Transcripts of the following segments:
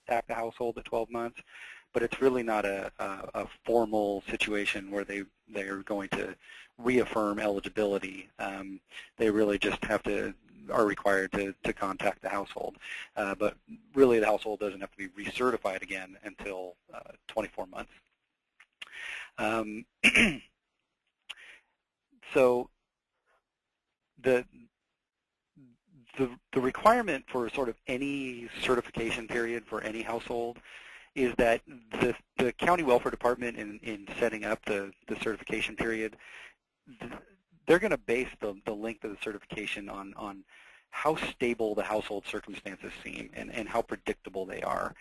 contact the household at 12 months, but it's really not a formal situation where they are going to reaffirm eligibility. They really just are required to contact the household. But really the household doesn't have to be recertified again until 24 months. So the requirement for sort of any certification period for any household is that the county welfare department in setting up the certification period, they're going to base the length of the certification on how stable the household circumstances seem and how predictable they are.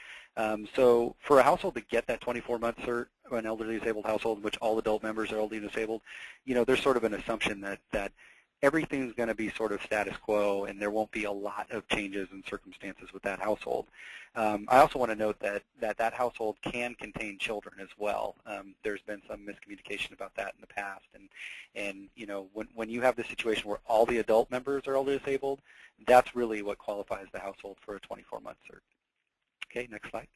So for a household to get that 24-month cert, an elderly disabled household in which all adult members are elderly disabled, there's sort of an assumption that everything's going to be sort of status quo and there won't be a lot of changes in circumstances with that household. I also want to note that household can contain children as well. There's been some miscommunication about that in the past, and when you have this situation where all the adult members are elderly disabled, that's really what qualifies the household for a 24-month cert. Okay, next slide.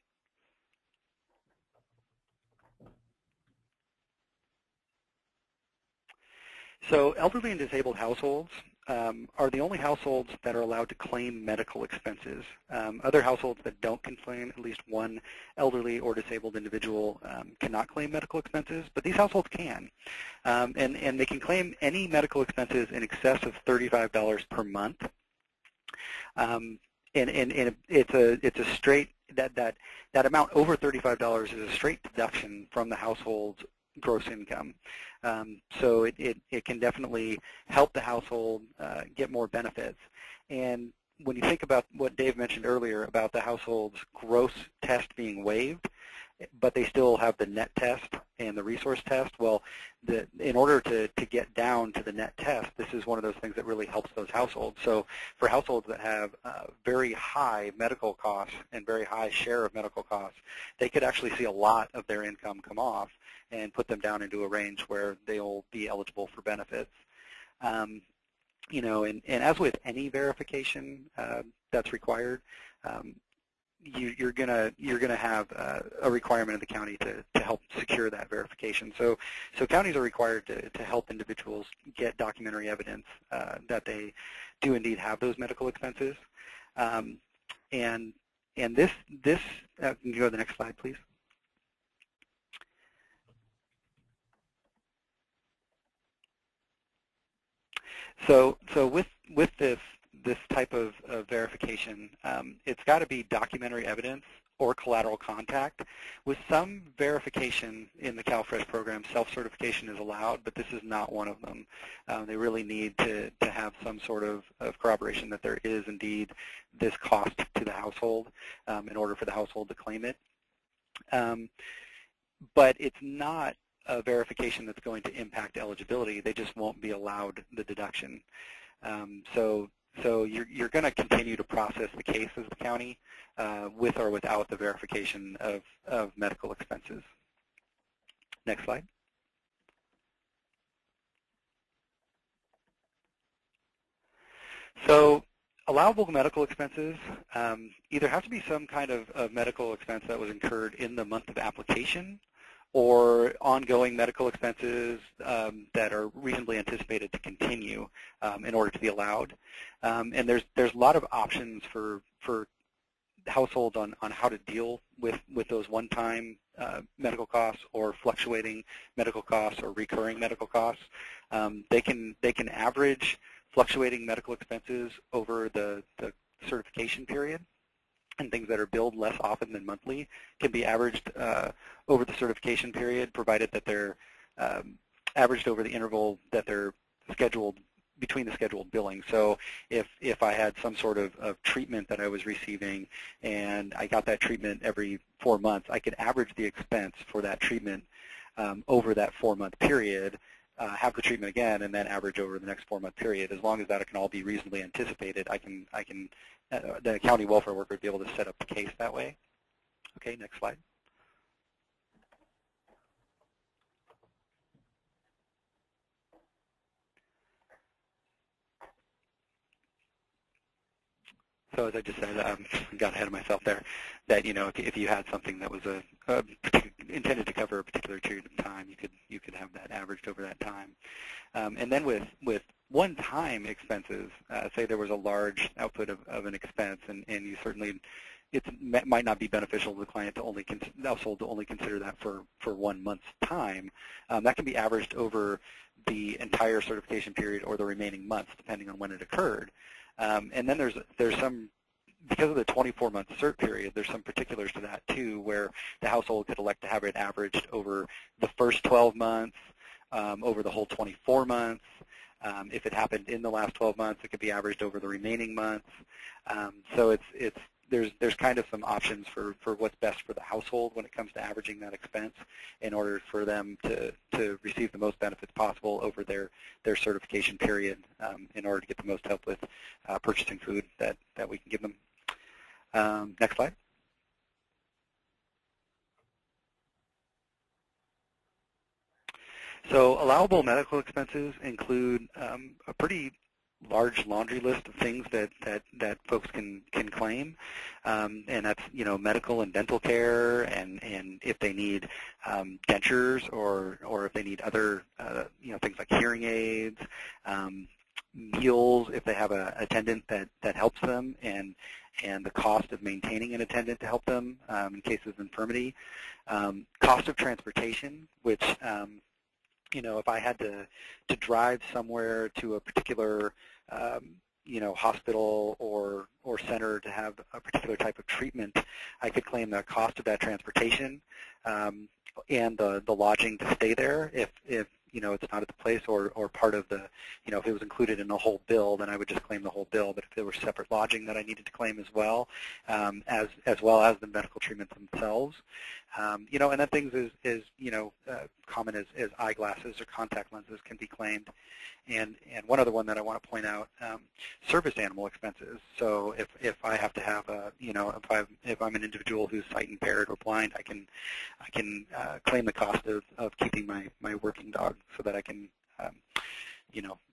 So elderly and disabled households are the only households that are allowed to claim medical expenses. Other households that don't claim at least one elderly or disabled individual cannot claim medical expenses, but these households can. And they can claim any medical expenses in excess of $35 per month. And it's a straight, that amount over $35 is a straight deduction from the household's gross income. So it can definitely help the household get more benefits. And when you think about what Dave mentioned earlier about the household's gross test being waived, but they still have the net test and the resource test, well, in order to get down to the net test, this is one of those things that really helps those households. So for households that have very high medical costs and very high share of medical costs, they could actually see a lot of their income come off and put them down into a range where they'll be eligible for benefits. And as with any verification that's required, you're gonna have a requirement of the county to help secure that verification. So counties are required to help individuals get documentary evidence that they do indeed have those medical expenses. And this can you go to the next slide, please? So with this type of verification, it's got to be documentary evidence or collateral contact. With some verification in the CalFresh program, self-certification is allowed, but this is not one of them. They really need to have some sort of corroboration that there is indeed this cost to the household in order for the household to claim it. But it's not a verification that's going to impact eligibility. They just won't be allowed the deduction. So you're going to continue to process the case as the county with or without the verification of medical expenses. Next slide. So allowable medical expenses either have to be some kind of medical expense that was incurred in the month of application, or ongoing medical expenses that are reasonably anticipated to continue in order to be allowed. And there's a lot of options for households on how to deal with those one-time medical costs or fluctuating medical costs or recurring medical costs. They can average fluctuating medical expenses over the certification period, and things that are billed less often than monthly can be averaged over the certification period, provided that they're averaged over the interval that they're scheduled between the scheduled billing. So if I had some sort of treatment that I was receiving and I got that treatment every 4 months, I could average the expense for that treatment over that 4-month period, have the treatment again, and then average over the next 4-month period. As long as that can all be reasonably anticipated, the county welfare worker would be able to set up the case that way. Okay, next slide. So as I just said, got ahead of myself there, that if you had something that was intended to cover a particular period of time, you could have that averaged over that time. And then with one-time expenses, say there was a large output of an expense, and you certainly it might not be beneficial to the client to the household to only consider that for 1 month's time. That can be averaged over the entire certification period or the remaining months, depending on when it occurred. And then there's some, because of the 24-month cert period, there's some particulars to that too, where the household could elect to have it averaged over the first 12 months, over the whole 24 months. If it happened in the last 12 months, it could be averaged over the remaining months. So there's kind of some options for what's best for the household when it comes to averaging that expense in order for them to receive the most benefits possible over their certification period, in order to get the most help with purchasing food that we can give them. Next slide. So allowable medical expenses include a pretty large laundry list of things that folks can claim, and that's medical and dental care, and if they need dentures or if they need other things like hearing aids, meals if they have an attendant that helps them, and the cost of maintaining an attendant to help them in cases of infirmity, cost of transportation, which if I had to drive somewhere to a particular hospital or center to have a particular type of treatment, I could claim the cost of that transportation and the lodging to stay there if it's not at the place or part of the, if it was included in the whole bill, then I would just claim the whole bill. But if there was separate lodging that I needed to claim as well as the medical treatments themselves, and then things as common as eyeglasses or contact lenses can be claimed. And one other one that I want to point out, service animal expenses. So if I have to have if I'm an individual who's sight impaired or blind, I can claim the cost of keeping my working dog so that I can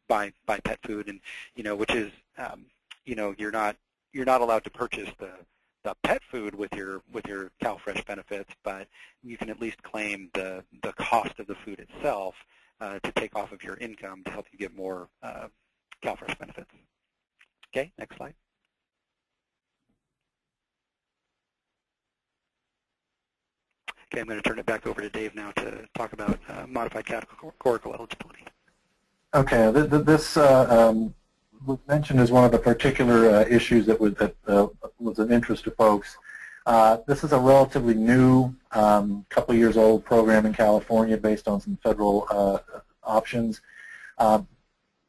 buy pet food, and which is you're not allowed to purchase the pet food with your CalFresh benefits, but you can at least claim the cost of the food itself to take off of your income to help you get more CalFresh benefits. Okay, next slide. Okay, I'm going to turn it back over to Dave now to talk about modified categorical eligibility. Okay, this was mentioned as one of the particular issues that was of interest to folks. This is a relatively new, couple years old program in California based on some federal options.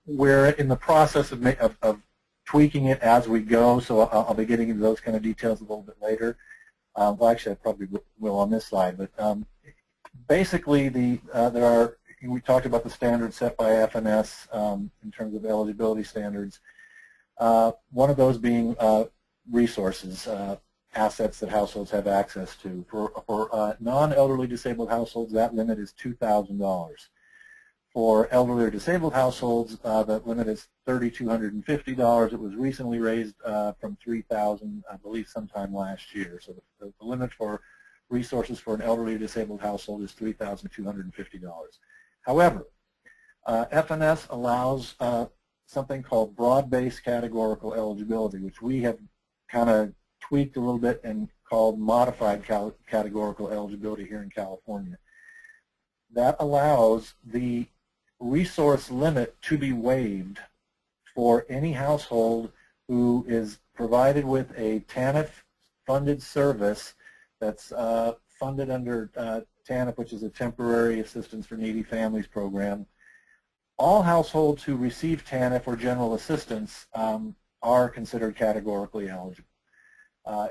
We're in the process of tweaking it as we go, so I'll be getting into those kind of details a little bit later. Well, actually, I probably will on this slide, but basically, we talked about the standards set by FNS in terms of eligibility standards. One of those being resources, assets that households have access to. For non-elderly disabled households, that limit is $2,000. For elderly or disabled households, that limit is $3,250. It was recently raised from $3,000, I believe, sometime last year. So the limit for resources for an elderly or disabled household is $3,250. However, FNS allows something called broad-based categorical eligibility, which we have kind of tweaked a little bit and called modified categorical eligibility here in California. That allows the resource limit to be waived for any household who is provided with a TANF-funded service that's funded under TANF, which is a Temporary Assistance for Needy Families program. All households who receive TANF or general assistance are considered categorically eligible.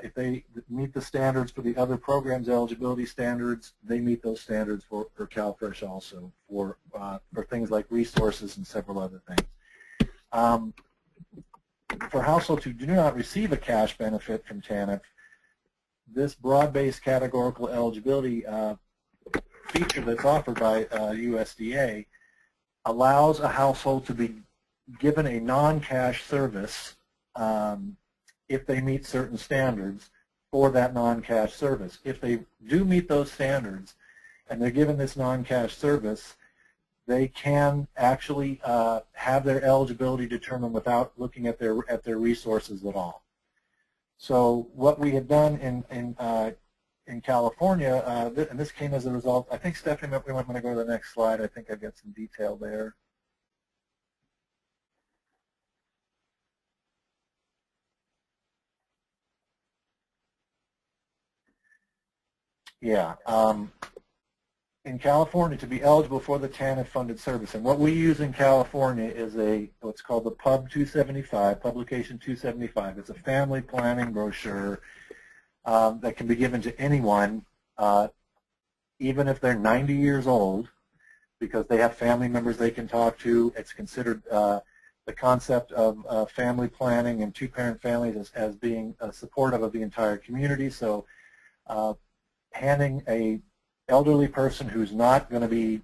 If they meet the standards for the other programs' eligibility standards, they meet those standards for CalFresh also, for things like resources and several other things. For households who do not receive a cash benefit from TANF, this broad-based categorical eligibility feature that's offered by USDA allows a household to be given a non-cash service if they meet certain standards for that non-cash service. If they do meet those standards and they're given this non-cash service, they can actually have their eligibility determined without looking at their resources at all. So what we had done in California, and this came as a result, I think, Stephanie, we might want to go to the next slide. I think I've got some detail there. Yeah. In California, to be eligible for the TANF-funded service, and what we use in California is what's called the Pub 275, Publication 275. It's a family planning brochure that can be given to anyone, even if they're 90 years old, because they have family members they can talk to. It's considered the concept of family planning and two-parent families as being supportive of the entire community. So handing a elderly person who's not going to be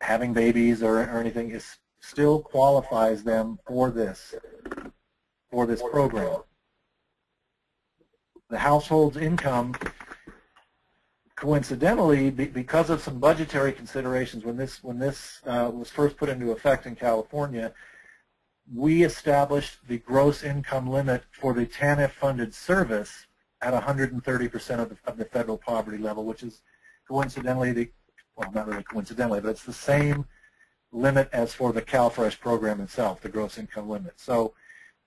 having babies or anything still qualifies them for this program. The household's income, coincidentally, because of some budgetary considerations, when this was first put into effect in California, we established the gross income limit for the TANF-funded service at 130% of the federal poverty level, which is coincidentally, well, not really coincidentally, but it's the same limit as for the CalFresh program itself, the gross income limit. So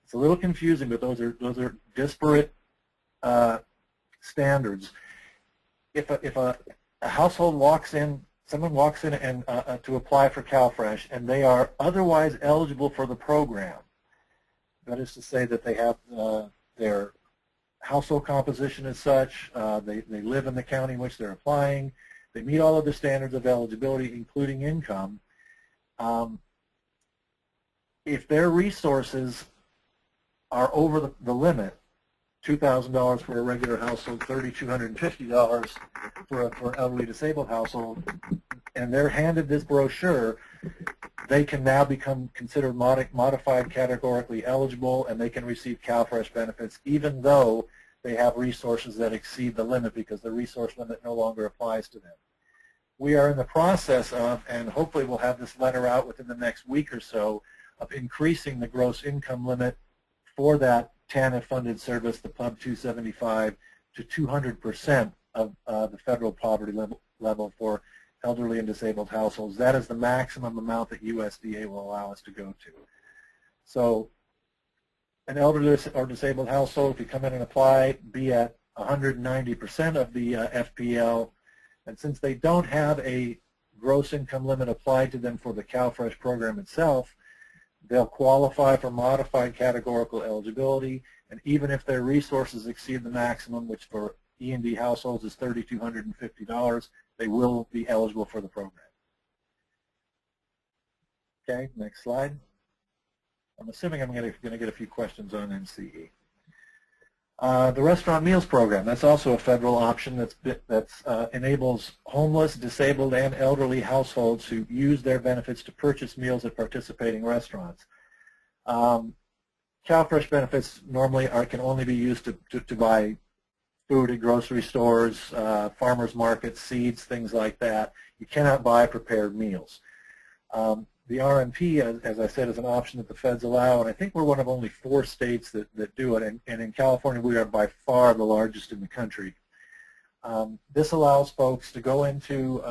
it's a little confusing, but those are disparate standards. If a household walks in, someone walks in and to apply for CalFresh, and they are otherwise eligible for the program, that is to say that they have their household composition as such, they live in the county in which they're applying, they meet all of the standards of eligibility, including income. If their resources are over the limit, $2,000 for a regular household, $3,250 for an elderly disabled household, and they're handed this brochure, they can now become considered modified categorically eligible, and they can receive CalFresh benefits even though they have resources that exceed the limit because the resource limit no longer applies to them. We are in the process of, and hopefully we'll have this letter out within the next week or so, of increasing the gross income limit for that TANF-funded service, the Pub 275, to 200% of the federal poverty level for elderly and disabled households. That is the maximum amount that USDA will allow us to go to. So an elderly or disabled household, if you come in and apply, be at 190% of the FPL. And since they don't have a gross income limit applied to them for the CalFresh program itself, they'll qualify for modified categorical eligibility, and even if their resources exceed the maximum, which for E&D households is $3,250, they will be eligible for the program. Okay, next slide. I'm assuming I'm going to get a few questions on NCE. The restaurant meals program, that's also a federal option that enables homeless, disabled, and elderly households who use their benefits to purchase meals at participating restaurants. CalFresh benefits normally can only be used to buy food at grocery stores, farmers markets, seeds, things like that. You cannot buy prepared meals. The RMP, as I said, is an option that the feds allow, and I think we're one of only 4 states that do it, and in California we are by far the largest in the country. This allows folks to go into,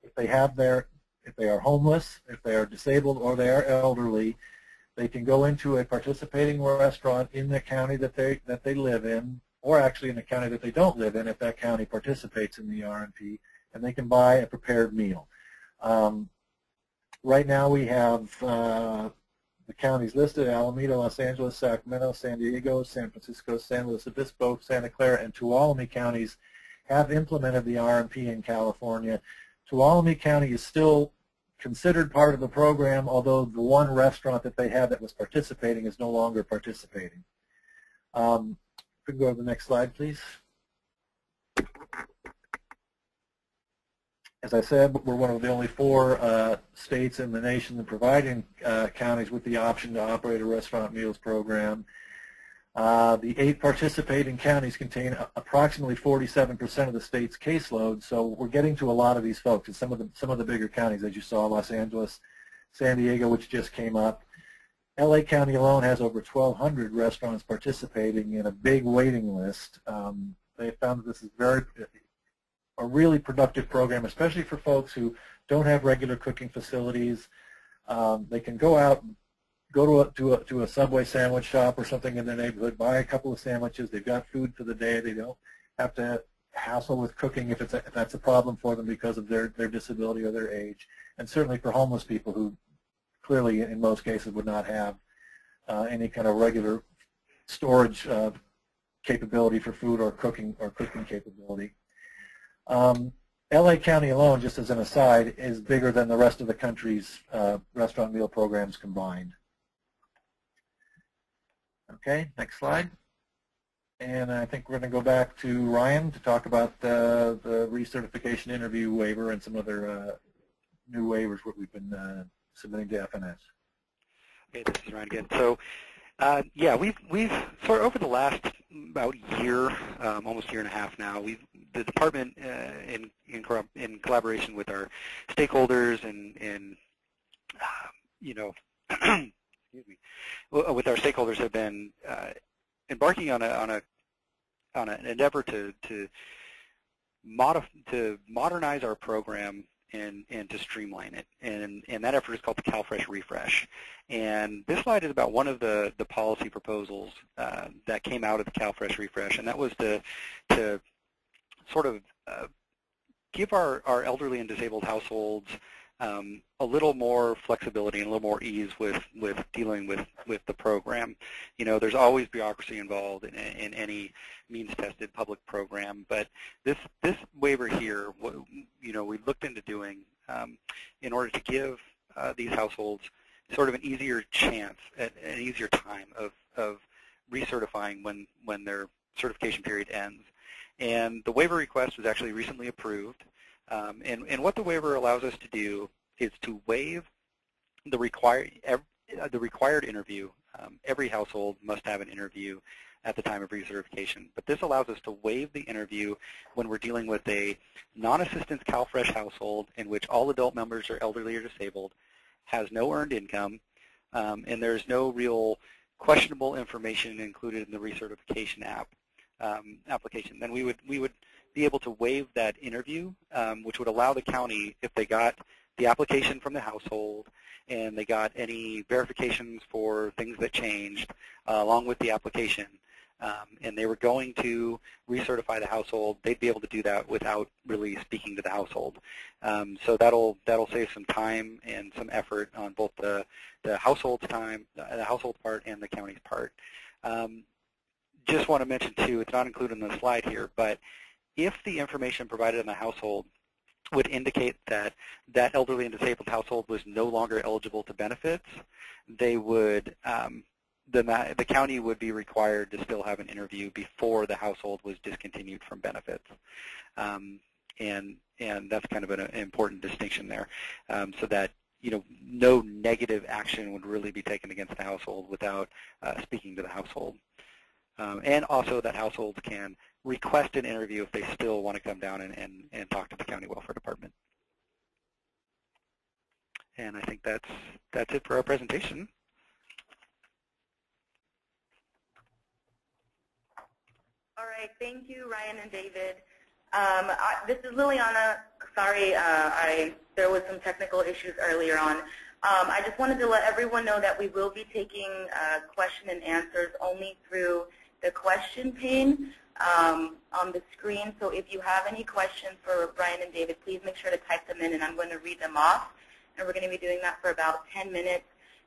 if they are homeless, if they are disabled, or they are elderly, they can go into a participating restaurant in the county that they live in, or actually in the county that they don't live in if that county participates in the RMP, and they can buy a prepared meal. Right now we have the counties listed: Alameda, Los Angeles, Sacramento, San Diego, San Francisco, San Luis Obispo, Santa Clara, and Tuolumne counties have implemented the RMP in California. Tuolumne County is still considered part of the program, although the one restaurant that they had that was participating is no longer participating. If we can go to the next slide, please. As I said, we're one of the only 4 states in the nation that providing counties with the option to operate a restaurant meals program. The 8 participating counties contain approximately 47% of the state's caseload, so we're getting to a lot of these folks. And some of the bigger counties, as you saw, Los Angeles, San Diego, which just came up. LA County alone has over 1,200 restaurants participating in a big waiting list. They found that this is a really productive program, especially for folks who don't have regular cooking facilities. They can go out, go to a Subway sandwich shop or something in their neighborhood, buy a couple of sandwiches. They've got food for the day. They don't have to hassle with cooking if that's a problem for them because of their disability or their age. And certainly for homeless people who clearly, in most cases, would not have any kind of regular storage capability for food or cooking capability. LA County alone, just as an aside, is bigger than the rest of the country's restaurant meal programs combined. Okay, next slide. And I think we're going to go back to Ryan to talk about the recertification interview waiver and some other new waivers what we've been submitting to FNS. Okay, this is Ryan again. So, yeah, we've sort of over the last about year, almost year and a half now, the department in collaboration with our stakeholders and you know, excuse me, with our stakeholders have been embarking on an endeavor to modernize our program and to streamline it. And that effort is called the CalFresh Refresh. And this slide is about one of the policy proposals that came out of the CalFresh Refresh, and that was to sort of give our elderly and disabled households a little more flexibility and a little more ease with dealing with the program. You know, there's always bureaucracy involved in any means-tested public program, but this waiver here, you know, we looked into doing in order to give these households sort of an easier chance, an easier time of recertifying when their certification period ends. And the waiver request was actually recently approved. And what the waiver allows us to do is to waive the required interview. Every household must have an interview at the time of recertification. But this allows us to waive the interview when we're dealing with a non-assistance CalFresh household in which all adult members are elderly or disabled, has no earned income, and there's no real questionable information included in the recertification application. Then we would be able to waive that interview, which would allow the county, if they got the application from the household and they got any verifications for things that changed along with the application, and they were going to recertify the household, they'd be able to do that without really speaking to the household. So that'll save some time and some effort on both the household's time, the household part, and the county's part. Just want to mention too, it's not included in the slide here, but if the information provided in the household would indicate that that elderly and disabled household was no longer eligible to benefits, they would, the county would be required to still have an interview before the household was discontinued from benefits. And that's kind of an important distinction there, so that, you know, no negative action would really be taken against the household without speaking to the household. And also that households can request an interview if they still want to come down and talk to the county welfare department. And I think that's it for our presentation. All right, thank you, Ryan and David. This is Liliana. Sorry, there was some technical issues earlier on. I just wanted to let everyone know that we will be taking question and answers only through the question pane on the screen. So if you have any questions for Ryan and David, please make sure to type them in, and I'm going to read them off. And we're going to be doing that for about 10 minutes.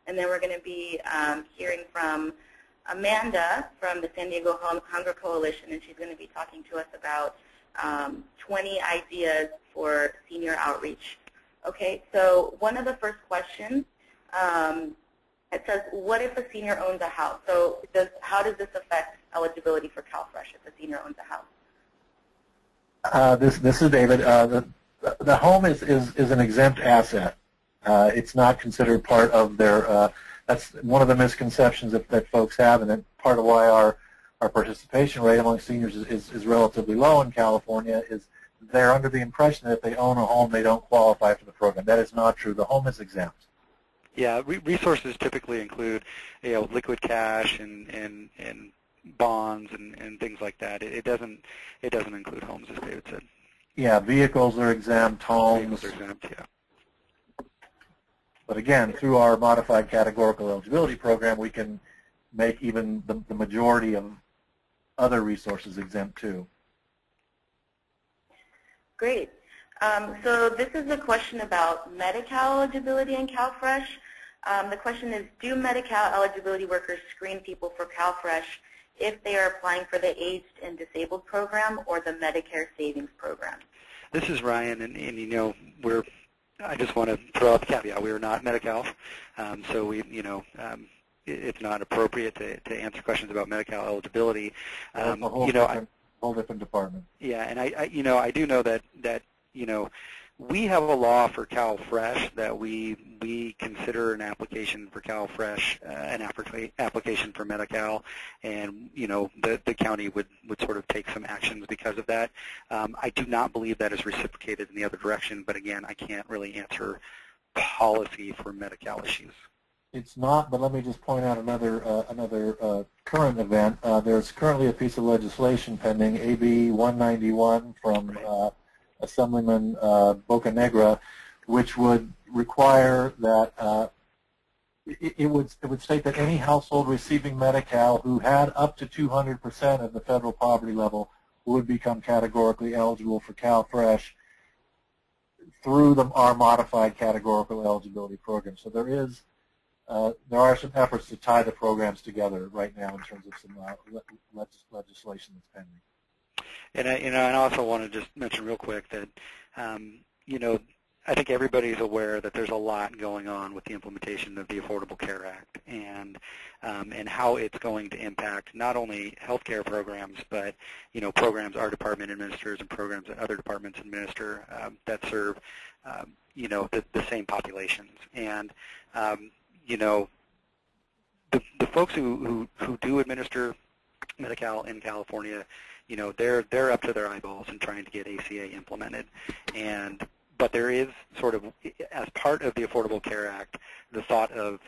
And then we're going to be hearing from Amanda from the San Diego Hunger Coalition, and she's going to be talking to us about 20 ideas for senior outreach. Okay, so one of the first questions, it says, what if a senior owns a house? So how does this affect eligibility for CalFresh if a senior owns a house? This is David. The home is an exempt asset. It's not considered part of their that's one of the misconceptions that folks have, and that part of why our participation rate among seniors is relatively low in California is they're under the impression that if they own a home, they don't qualify for the program. That is not true. The home is exempt. Yeah, resources typically include, liquid cash and bonds and things like that. It doesn't include homes, as David said. Yeah, vehicles are exempt, homes. Vehicles are exempt, yeah. But again, through our modified categorical eligibility program, we can make even the majority of other resources exempt too. Great. So this is a question about Medi-Cal eligibility in CalFresh. The question is, do Medi-Cal eligibility workers screen people for CalFresh if they are applying for the Aged and Disabled program or the Medicare Savings Program? This is Ryan, and I just want to throw out the caveat. We are not Medi-Cal, so it's not appropriate to answer questions about Medi-Cal eligibility. A whole different department. Yeah, and I do know that we have a law for CalFresh that we consider an application for CalFresh an application for Medi-Cal, and the county would sort of take some actions because of that. I do not believe that is reciprocated in the other direction, but again, I can't really answer policy for Medi-Cal issues. It's not, but let me just point out another current event. There's currently a piece of legislation pending, AB 191 from Assemblyman Bocanegra, which would require that it would state that any household receiving Medi-Cal who had up to 200% of the federal poverty level would become categorically eligible for CalFresh through our modified categorical eligibility program. So there are some efforts to tie the programs together right now in terms of some legislation that's pending. And I also want to just mention real quick that I think everybody's aware that there's a lot going on with the implementation of the Affordable Care Act and how it's going to impact not only healthcare programs, but programs our department administers and programs that other departments administer that serve the same populations. And the folks who do administer Medi-Cal in California, they're up to their eyeballs in trying to get ACA implemented. But there is sort of, as part of the Affordable Care Act, the thought of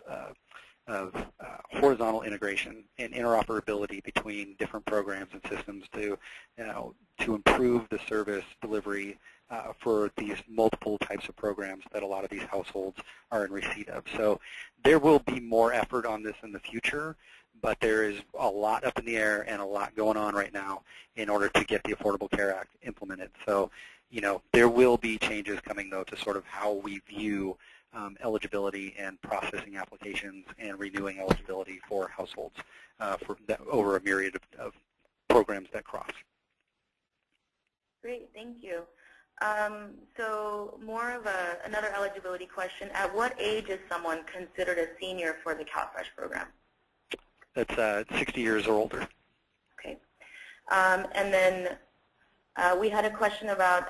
horizontal integration and interoperability between different programs and systems to improve the service delivery for these multiple types of programs that a lot of these households are in receipt of. So there will be more effort on this in the future, but there is a lot up in the air and a lot going on right now in order to get the Affordable Care Act implemented. So, there will be changes coming, though, to sort of how we view eligibility and processing applications and renewing eligibility for households over a myriad of programs that cross. Great, thank you. So more of another eligibility question. At what age is someone considered a senior for the CalFresh program? That's 60 years or older. Okay. And then we had a question about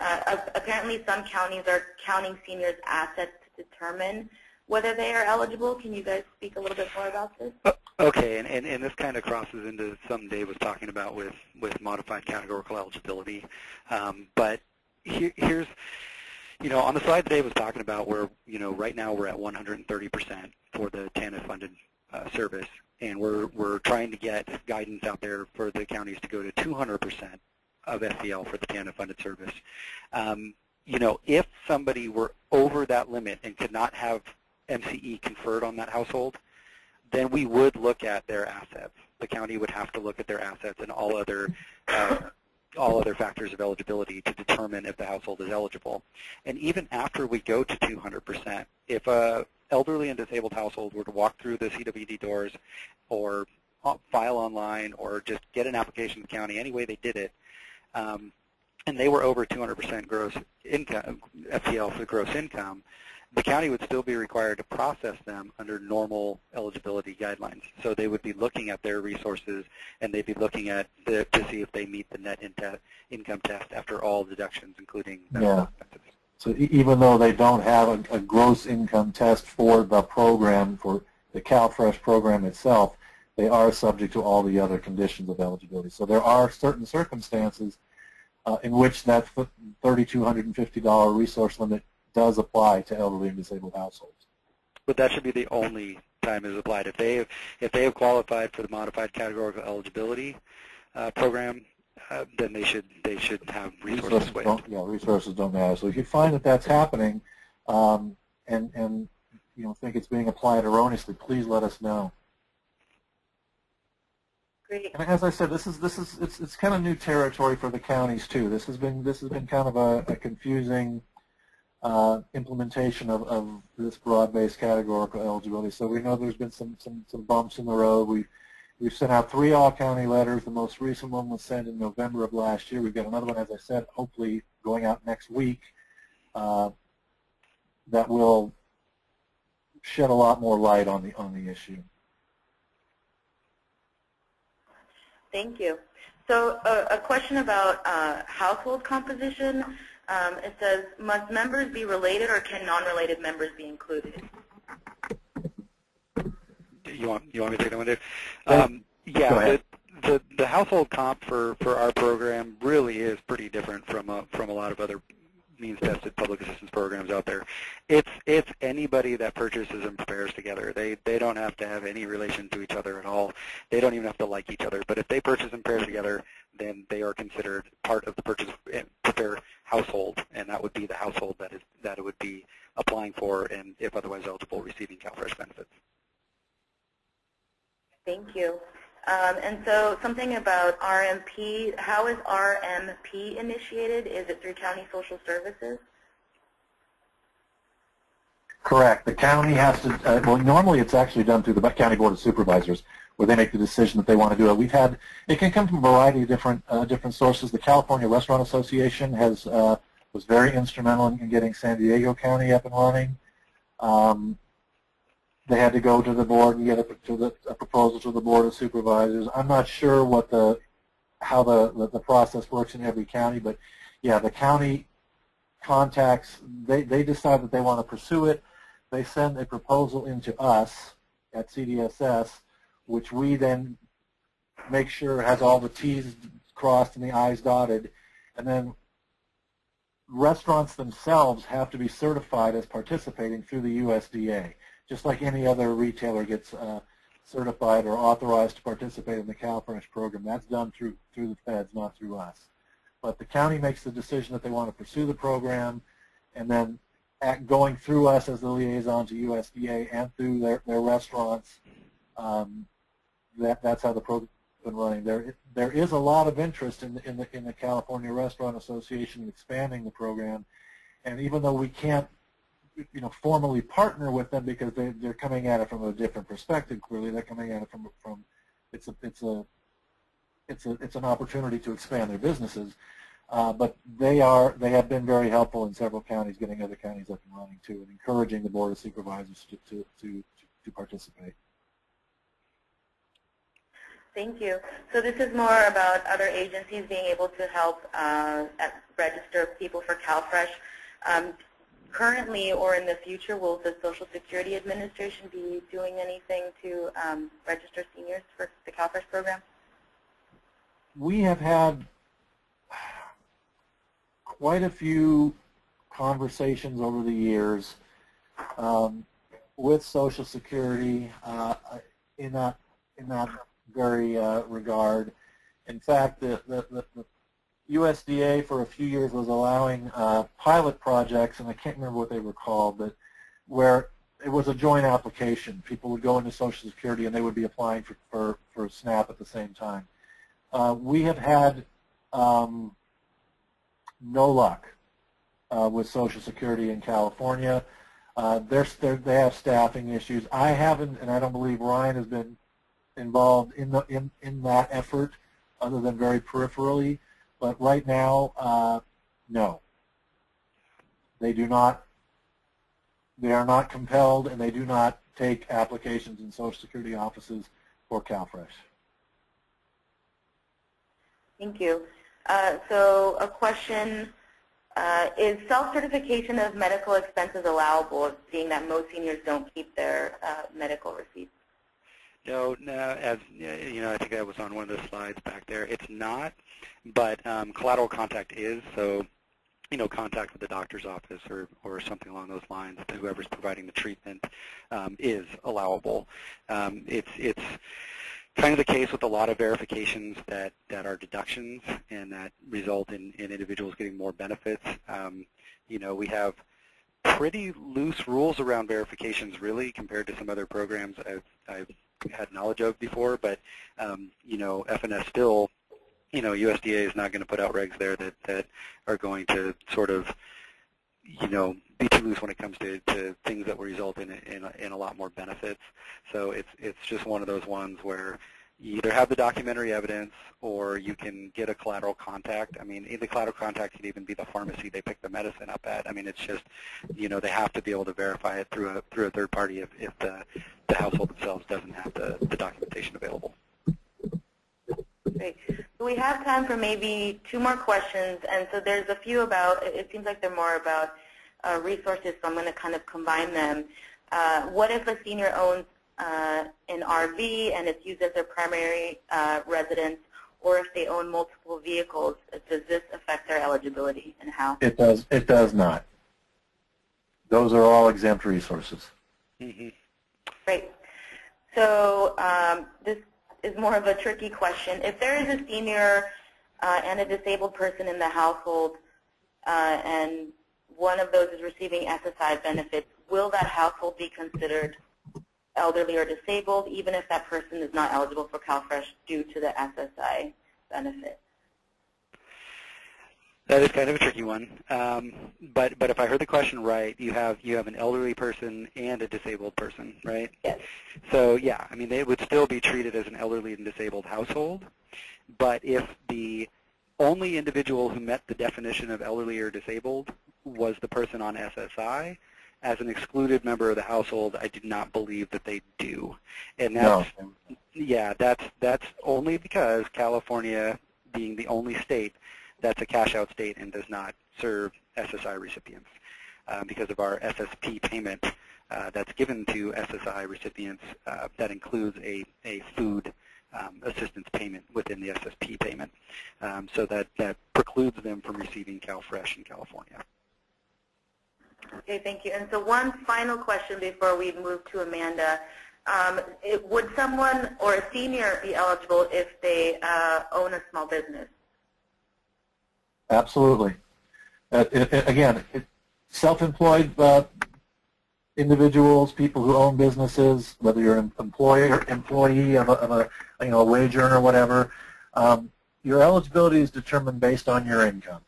apparently some counties are counting seniors' assets to determine whether they are eligible. Can you guys speak a little bit more about this? Okay, and this kind of crosses into something Dave was talking about with modified categorical eligibility. But here's, on the slide that Dave was talking about, where, right now we're at 130% for the TANF-funded service, and we're trying to get guidance out there for the counties to go to 200% of FPL for the TANF-funded service. If somebody were over that limit and could not have MCE conferred on that household, then we would look at their assets. The county would have to look at their assets and all other factors of eligibility to determine if the household is eligible. And even after we go to 200%, if a elderly and disabled household were to walk through the CWD doors or file online or just get an application to the county, any way they did it, and they were over 200% gross income, FPL for gross income, the county would still be required to process them under normal eligibility guidelines. So they would be looking at their resources, and they'd be looking at to see if they meet the net income test after all deductions, including medical expenses. So even though they don't have a gross income test for the program for the CalFresh program itself, they are subject to all the other conditions of eligibility. So there are certain circumstances in which that $3,250 resource limit does apply to elderly and disabled households. But that should be the only time it is applied. If they have qualified for the modified categorical eligibility program, then they should have resources waived. Resources don't matter. So if you find that that's happening, and think it's being applied erroneously, please let us know. Great. And as I said, it's kind of new territory for the counties too. This has been kind of a confusing implementation of this broad-based categorical eligibility. So we know there's been some bumps in the road. We've sent out 3 all-county letters. The most recent one was sent in November of last year. We've got another one, as I said, hopefully going out next week that will shed a lot more light on the issue. Thank you. So a question about household composition. It says, must members be related or can non-related members be included? You want me to take that one, Dave? Yeah, the household comp for our program really is pretty different from a lot of other means-tested public assistance programs out there. It's anybody that purchases and prepares together. They don't have to have any relation to each other at all. They don't even have to like each other. But if they purchase and prepare together, then they are considered part of the purchase and prepare household, and that would be the household that it would be applying for, and if otherwise eligible, receiving CalFresh benefits. Thank you. And so something about RMP. How is RMP initiated? Is it through county social services? Correct. The county has to, well, normally it's actually done through the County Board of Supervisors, where they make the decision that they want to do it. It can come from a variety of different sources. The California Restaurant Association was very instrumental in getting San Diego County up and running. They had to go to the board and get a proposal to the Board of Supervisors. I'm not sure how the process works in every county, but yeah, the county contacts, they decide that they want to pursue it. They send a proposal into us at CDSS, which we then make sure has all the T's crossed and the I's dotted, and then restaurants themselves have to be certified as participating through the USDA. Just like any other retailer gets certified or authorized to participate in the CalFresh program. That's done through the feds, not through us. But the county makes the decision that they want to pursue the program, and then going through us as the liaison to USDA and through their restaurants, that's how the program's been running. There is a lot of interest in the California Restaurant Association in expanding the program, and even though we can't formally partner with them because they're coming at it from a different perspective. Clearly, they're coming at it from it's an opportunity to expand their businesses, but they have been very helpful in several counties, getting other counties up and running too, and encouraging the Board of Supervisors to participate. Thank you. So this is more about other agencies being able to help register people for CalFresh. Currently or in the future, will the Social Security Administration be doing anything to register seniors for the CalFresh program? We have had quite a few conversations over the years with Social Security in that very regard. In fact, the USDA for a few years was allowing pilot projects, and I can't remember what they were called, but where it was a joint application. People would go into Social Security and they would be applying for SNAP at the same time. We have had no luck with Social Security in California. They have staffing issues. I haven't, and I don't believe Ryan has been involved in that effort, other than very peripherally. But right now, no. They do not. They are not compelled, and they do not take applications in Social Security offices for CalFresh. Thank you. So a question Is self-certification of medical expenses allowable, seeing that most seniors don't keep their medical receipts? No, as you know, I think that was on one of the slides back there. It's not, but collateral contact is. So, you know, contact with the doctor's office or something along those lines, whoever's providing the treatment, is allowable. It's kind of the case with a lot of verifications that are deductions and that result in individuals getting more benefits. You know, we have pretty loose rules around verifications, really, compared to some other programs I've had knowledge of before. But you know, FNS still, you know, USDA is not going to put out regs there that are going to sort of, you know, be too loose when it comes to things that will result in a lot more benefits. So it's just one of those ones where you either have the documentary evidence or you can get a collateral contact. I mean, the collateral contact could even be the pharmacy they pick the medicine up at. I mean, it's just, you know, they have to be able to verify it through a third party if the household themselves doesn't have the documentation available. Great. So we have time for maybe 2 more questions, and so there's a few about, it seems like they're more about resources, so I'm going to kind of combine them. What if a senior owns an RV and it's used as their primary residence, or if they own multiple vehicles? Does this affect their eligibility, and how? It does. It does not. Those are all exempt resources. Mm-hmm. Great. So this is more of a tricky question. If there is a senior and a disabled person in the household, and one of those is receiving SSI benefits, will that household be considered elderly or disabled, even if that person is not eligible for CalFresh due to the SSI benefit? That is kind of a tricky one, but if I heard the question right, you have an elderly person and a disabled person, right? Yes. So yeah, I mean, they would still be treated as an elderly and disabled household, but if the only individual who met the definition of elderly or disabled was the person on SSI, as an excluded member of the household, I do not believe that they do, and that's yeah, that's only because California, being the only state that's a cash-out state and does not serve SSI recipients, because of our SSP payment that's given to SSI recipients. That includes a food assistance payment within the SSP payment, so that precludes them from receiving CalFresh in California. Okay, thank you. And so one final question before we move to Amanda. Would someone or a senior be eligible if they own a small business? Absolutely. Again, self-employed individuals, people who own businesses, whether you're an employee of a wage earner or whatever, your eligibility is determined based on your income.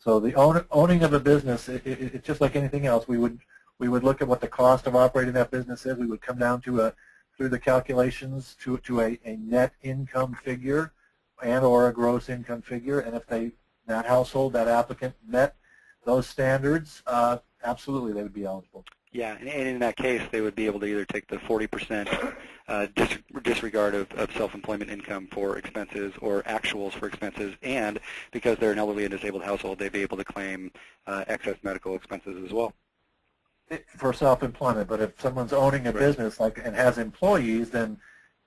So the owning of a business, it's just like anything else. We would look at what the cost of operating that business is. We would come down to through the calculations to a net income figure and or a gross income figure, and if that household, that applicant met those standards, absolutely they would be eligible. Yeah, and in that case, they would be able to either take the 40% disregard of self-employment income for expenses or actuals for expenses, and because they're an elderly and disabled household, they'd be able to claim excess medical expenses as well. For self-employment, but if someone's owning a business and has employees, then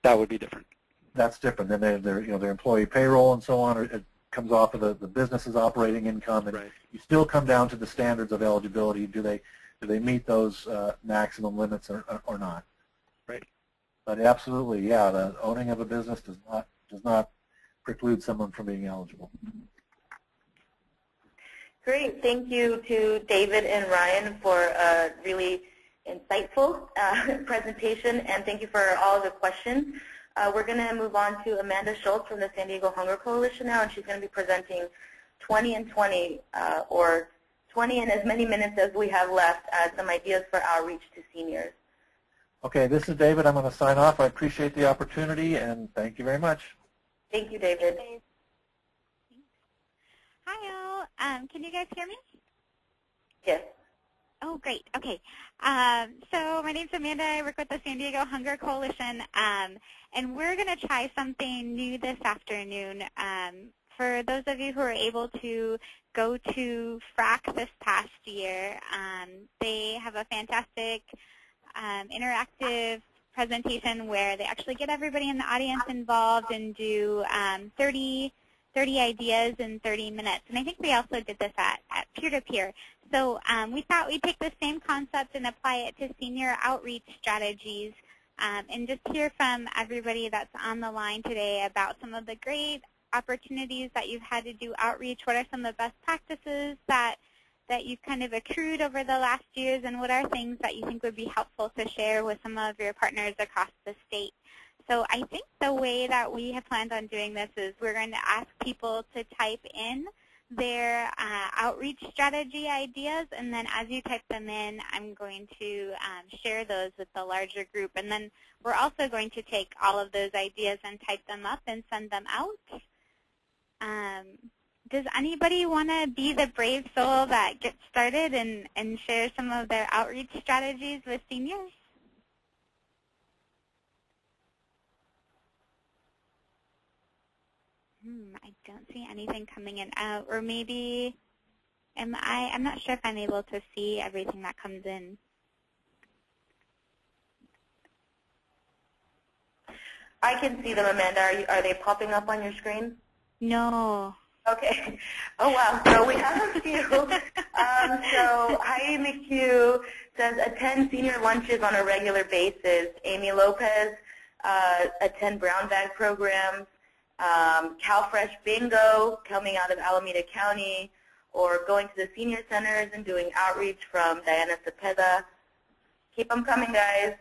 that would be different. That's different. Then their employee payroll and so on, it comes off of the business's operating income, and you still come down to the standards of eligibility. Do they meet those maximum limits or not? Right. But absolutely, yeah, the owning of a business does not preclude someone from being eligible. Great. Thank you to David and Ryan for a really insightful presentation, and thank you for all of the questions. We're going to move on to Amanda Schultz from the San Diego Hunger Coalition now, and she's going to be presenting 20 and 20, or 20 in as many minutes as we have left, some ideas for outreach to seniors. Okay, this is David. I'm going to sign off. I appreciate the opportunity, and thank you very much. Thank you, David. Hi, all. Can you guys hear me? Yes. Oh, great. Okay. So my name's Amanda. I work with the San Diego Hunger Coalition, and we're going to try something new this afternoon for those of you who are able to go to FRAC this past year, they have a fantastic interactive presentation where they actually get everybody in the audience involved and do 30 ideas in 30 minutes. And I think we also did this at peer-to-peer. So we thought we'd take the same concept and apply it to senior outreach strategies and just hear from everybody that's on the line today about some of the great opportunities that you've had to do outreach. What are some of the best practices that you've kind of accrued over the last years, and what are things that you think would be helpful to share with some of your partners across the state? So I think the way that we have planned on doing this is we're going to ask people to type in their outreach strategy ideas, and then as you type them in, I'm going to share those with the larger group. And then we're also going to take all of those ideas and type them up and send them out. Does anybody want to be the brave soul that gets started and share some of their outreach strategies with seniors? I don't see anything coming in. Or maybe, I'm not sure if I'm able to see everything that comes in. I can see them, Amanda. Are they popping up on your screen? No. Okay. Oh, wow. So we have a few. So Heidi McHugh says, attend senior lunches on a regular basis. Amy Lopez, attend brown bag programs. CalFresh bingo coming out of Alameda County, or going to the senior centers and doing outreach from Diana Cepeda. Keep them coming, guys.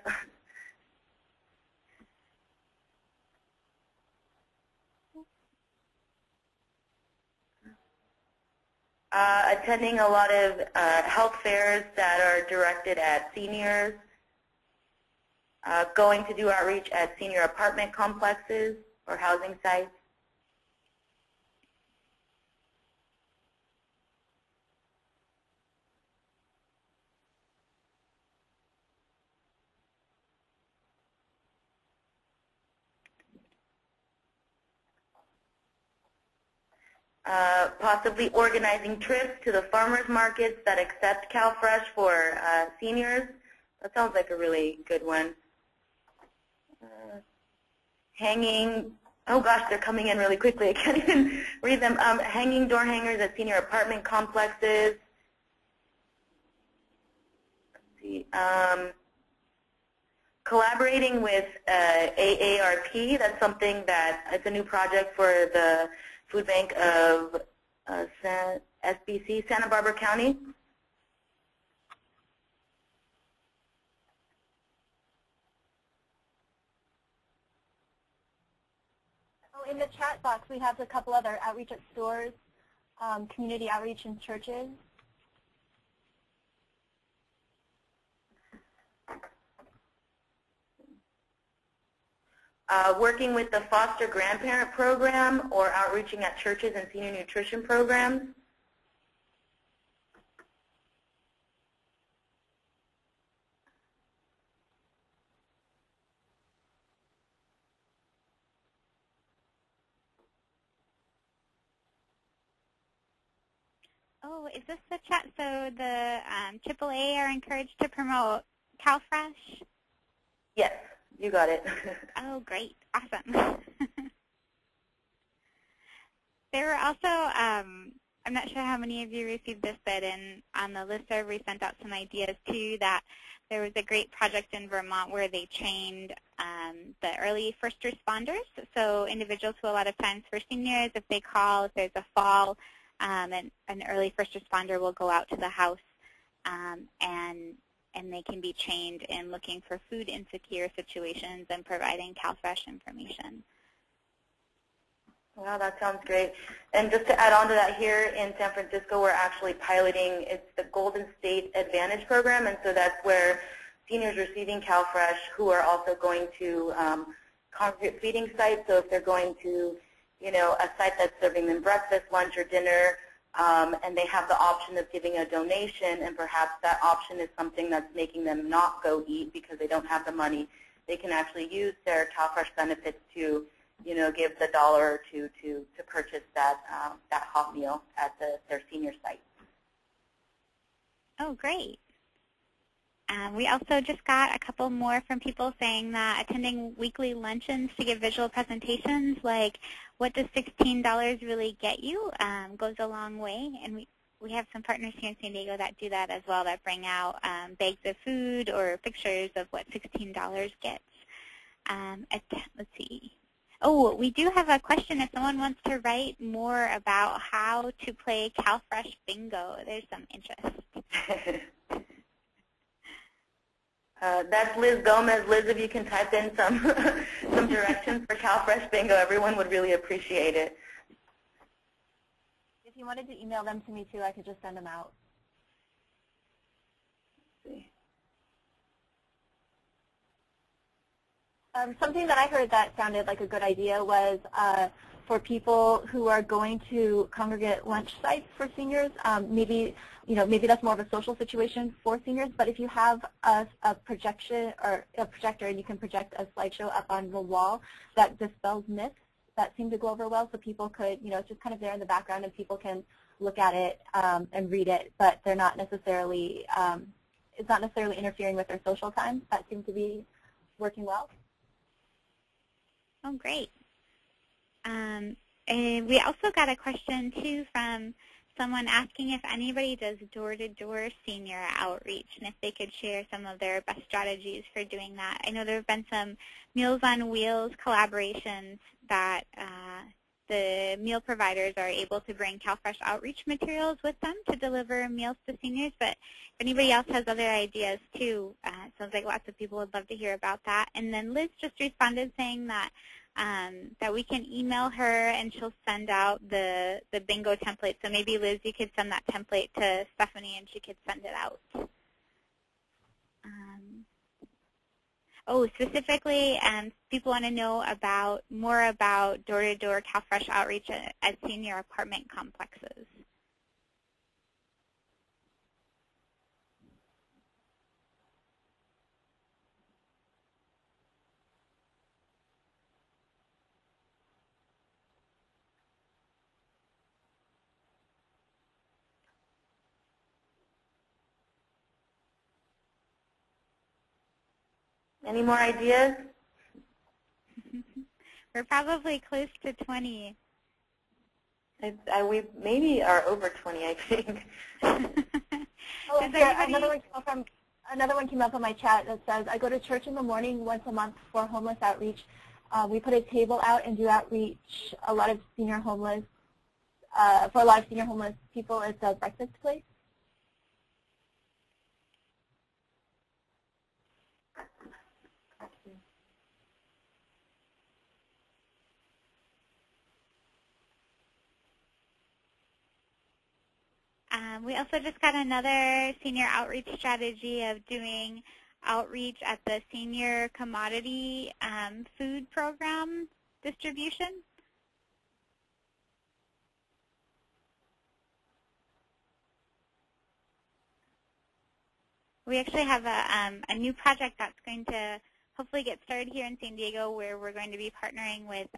Attending a lot of health fairs that are directed at seniors. Going to do outreach at senior apartment complexes or housing sites. Possibly organizing trips to the farmers markets that accept CalFresh for seniors. That sounds like a really good one. Hanging, oh gosh, they're coming in really quickly. I can't even read them. Hanging door hangers at senior apartment complexes. Let's see. Collaborating with AARP. That's something that, it's a new project for the Food Bank of SBC, Santa Barbara County. In the chat box, we have a couple other outreach at stores, community outreach in churches. Working with the foster grandparent program or outreaching at churches and senior nutrition programs. Oh, is this the chat? So the AAA are encouraged to promote CalFresh? Yes, you got it. Oh, great. Awesome. There were also, I'm not sure how many of you received this, but on the listserv we sent out some ideas too, that there was a great project in Vermont where they trained the early first responders. So individuals who a lot of times for seniors, if they call, if there's a fall, an early first responder will go out to the house and they can be trained in looking for food insecure situations and providing CalFresh information. Wow, that sounds great. And just to add on to that, here in San Francisco, we're actually piloting, it's the Golden State Advantage program, and so that's where seniors receiving CalFresh who are also going to congregate feeding sites. So if they're going to, you know, a site that's serving them breakfast, lunch, or dinner, and they have the option of giving a donation, and perhaps that option is something that's making them not go eat because they don't have the money, they can actually use their CalFresh benefits to give the $1 or $2 to purchase that hot meal at their senior site. Oh, great. We also just got a couple more from people saying that attending weekly luncheons to give visual presentations, like what does $16 really get you, goes a long way. And we have some partners here in San Diego that do that as well, that bring out bags of food or pictures of what $16 gets. Let's see. Oh, we do have a question if someone wants to write more about how to play CalFresh bingo. There's some interest. That's Liz Gomez. Liz, if you can type in some directions for CalFresh bingo, everyone would really appreciate it. If you wanted to email them to me too, I could just send them out. Let's see. Something that I heard that sounded like a good idea was for people who are going to congregate lunch sites for seniors. Maybe that's more of a social situation for seniors. But if you have a projection or a projector and you can project a slideshow up on the wall that dispels myths, that seem to go over well. So people could, it's just kind of there in the background and people can look at it and read it, but they're not necessarily, it's not necessarily interfering with their social time. That seemed to be working well. Oh, great. And we also got a question, too, from someone asking if anybody does door-to-door senior outreach and if they could share some of their best strategies for doing that. I know there have been some Meals on Wheels collaborations that the meal providers are able to bring CalFresh outreach materials with them to deliver meals to seniors, but if anybody else has other ideas, too, it sounds like lots of people would love to hear about that. And then Liz just responded saying that that we can email her and she'll send out the bingo template. So maybe, Liz, you could send that template to Stephanie and she could send it out. Specifically, people want to know more about door-to-door CalFresh outreach at senior apartment complexes. Any more ideas? We're probably close to 20. We maybe are over 20, I think. Another one came up on my chat that says, I go to church in the morning once a month for homeless outreach. We put a table out and do outreach. For a lot of senior homeless people, it's a breakfast place. We also just got another senior outreach strategy of doing outreach at the senior commodity food program distribution. We actually have a new project that's going to hopefully get started here in San Diego, where we're going to be partnering with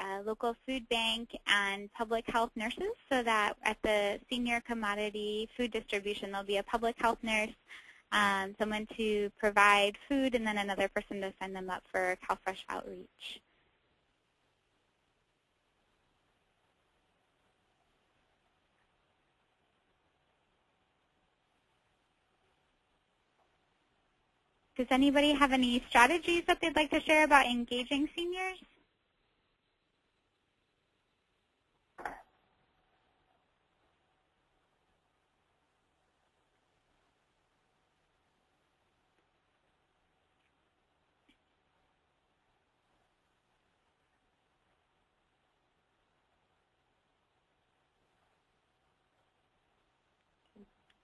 a local food bank and public health nurses, so that at the senior commodity food distribution there'll be a public health nurse, someone to provide food, and then another person to sign them up for CalFresh outreach. Does anybody have any strategies that they'd like to share about engaging seniors?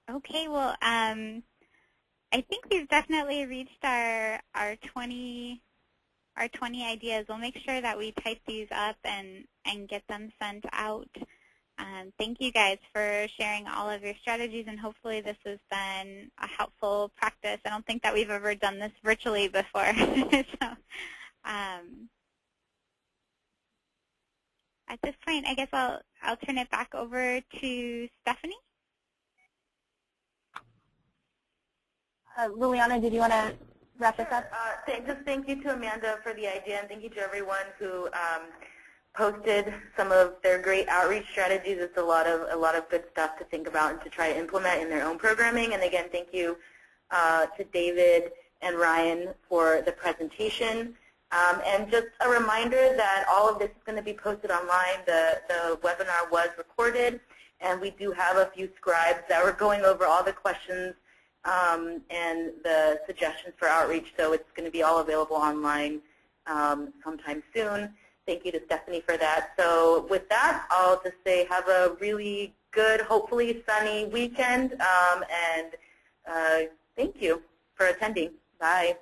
Okay, well, I think we've definitely reached our 20 ideas. We'll make sure that we type these up and get them sent out. Thank you guys for sharing all of your strategies, and hopefully this has been a helpful practice. I don't think that we've ever done this virtually before. So, At this point, I guess I'll turn it back over to Stephanie. Liliana, did you want to wrap this up? Just thank you to Amanda for the idea, and thank you to everyone who posted some of their great outreach strategies. It's a lot of good stuff to think about and to try to implement in their own programming. And again, thank you to David and Ryan for the presentation. And just a reminder that all of this is going to be posted online. The webinar was recorded, and we do have a few scribes that were going over all the questions and the suggestions for outreach. So it's going to be all available online sometime soon. Thank you to Stephanie for that. So with that, I'll just say have a really good, hopefully sunny weekend, and thank you for attending. Bye.